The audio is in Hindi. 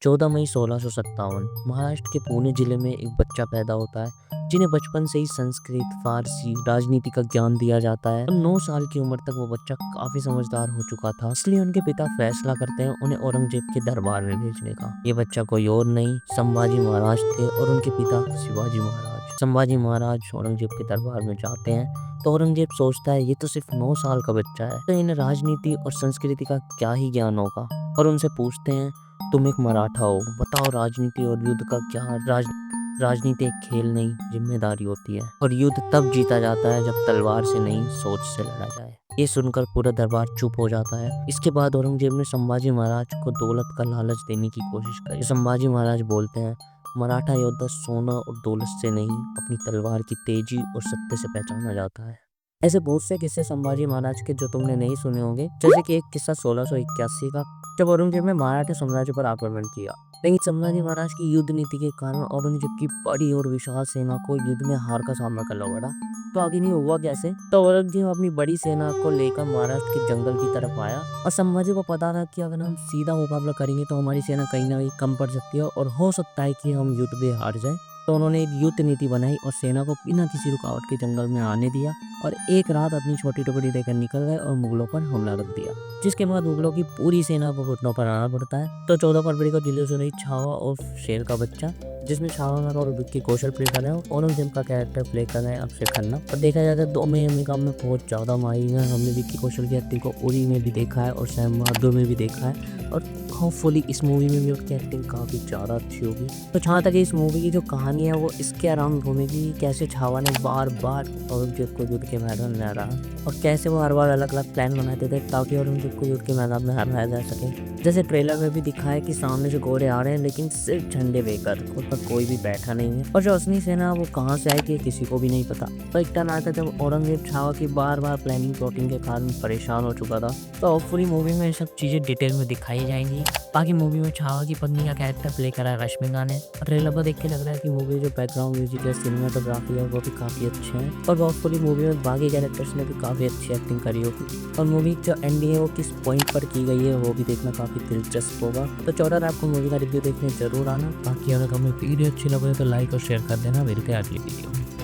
14 मई 1657 महाराष्ट्र के पुणे जिले में एक बच्चा पैदा होता है जिन्हें बचपन से ही संस्कृत, फारसी, राजनीति का ज्ञान दिया जाता है। और 9 साल की उम्र तक वो बच्चा काफी समझदार हो चुका था, इसलिए उनके पिता फैसला करते हैं उन्हें औरंगजेब के दरबार में भेजने का। ये बच्चा कोई और नहीं, संभाजी महाराज थे और उनके पिता शिवाजी महाराज। संभाजी महाराज औरंगजेब के दरबार में जाते हैं तो औरंगजेब सोचता है ये तो सिर्फ 9 साल का बच्चा है, तो इन्हें राजनीति और संस्कृति का क्या ही ज्ञान होगा। और उनसे पूछते हैं तुम एक मराठा हो, बताओ राजनीति और युद्ध का क्या राजनीति एक खेल नहीं, जिम्मेदारी होती है। और युद्ध तब जीता जाता है जब तलवार से नहीं, सोच से लड़ा जाए। ये सुनकर पूरा दरबार चुप हो जाता है। इसके बाद औरंगजेब ने संभाजी महाराज को दौलत का लालच देने की कोशिश करी। संभाजी महाराज बोलते हैं मराठा योद्धा सोना और दौलत से नहीं, अपनी तलवार की तेजी और सत्य से पहचाना जाता है। ऐसे बहुत से किस्से संभाजी महाराज के जो तुमने नहीं सुने होंगे, जैसे कि एक किस्सा 1681 का, जब औरंगजेब ने मराठा साम्राज्य पर आक्रमण किया। लेकिन संभाजी महाराज की युद्ध नीति के कारण औरंगजेब की बड़ी और विशाल सेना को युद्ध में हार का सामना करना पड़ा। तो आगे नहीं हुआ कैसे? तो औरंगजेब अपनी बड़ी सेना को लेकर महाराष्ट्र के जंगल की तरफ आया और संभाजी को पता था कि अगर हम सीधा मुकाबला करेंगे तो हमारी सेना कहीं ना कहीं कम पड़ सकती है और हो सकता है कि हम युद्ध में हार जाए। तो उन्होंने एक युद्ध नीति बनाई और सेना को बिना किसी रुकावट के जंगल में आने दिया और एक रात अपनी छोटी टुकड़ी लेकर निकल गए और मुगलों पर हमला कर दिया, जिसके बाद मुगलों की पूरी सेना को घुटनों पर आना पड़ता है। तो 14 फरवरी को दिल्ली से रही छावा और शेर का बच्चा, जिसमें छावा और विक्की कौशल प्ले कर रहे हैं, औरंगजेब का कैरेक्टर प्ले कर रहे हैं अक्षय खन्ना। और देखा जाता है 2 में काम में बहुत ज़्यादा माहिर है। हमने विक्की कौशल की एक्टिंग को उरी में भी देखा है और सैम बहादुर में भी देखा है, और होपफुली इस मूवी में भी उसकी एक्टिंग काफ़ी ज़्यादा अच्छी होगी। तो जहाँ तक इस मूवी की जो कहानी है वो इसके अराउंड घूमेगी, कैसे छावा ने बार बार औरंगजेब को युद्ध के मैदान में हराया और कैसे वो हर बार अलग अलग प्लान बनाते थे ताकि औरंगजेब को युद्ध के मैदान में हराया जा सके। जैसे ट्रेलर में भी दिखा है कि सामने से घोड़े आ रहे हैं लेकिन सिर्फ झंडे लेकर, उस पर कोई भी बैठा नहीं है, और जो असली सेना वो कहाँ से आएगी किसी को भी नहीं पता। तो एक टर्न आता जब औरंगजेब छावा की बार बार प्लानिंग प्लॉटिंग के कारण परेशान हो चुका था। तो होपफुली मूवी में सब चीज़ें डिटेल में दिखाई जाएंगी। बाकी मूवी में छावा की पत्नी का कैरेक्टर प्ले करा है रश्मिका ने। ट्रेलर पर देख के लग रहा है कि मूवी जो बैकग्राउंड म्यूजिक है, सिनेमाटोग्राफी है, वो भी काफ़ी अच्छे हैं। और होपफुली मूवी में बाकी कैरेक्टर्स ने भी काफ़ी अच्छी एक्टिंग करी होगी। और मूवी जो एंडिंग है वो किस पॉइंट पर की गई है वो भी देखना काफ़ी दिलचस्प होगा। तो 14 आपको मूवी का रिव्यू देखने जरूर आना। बाकी अगर हमें वीडियो अच्छी लगे तो लाइक और शेयर कर देना। मिलते हैं अगली वीडियो में।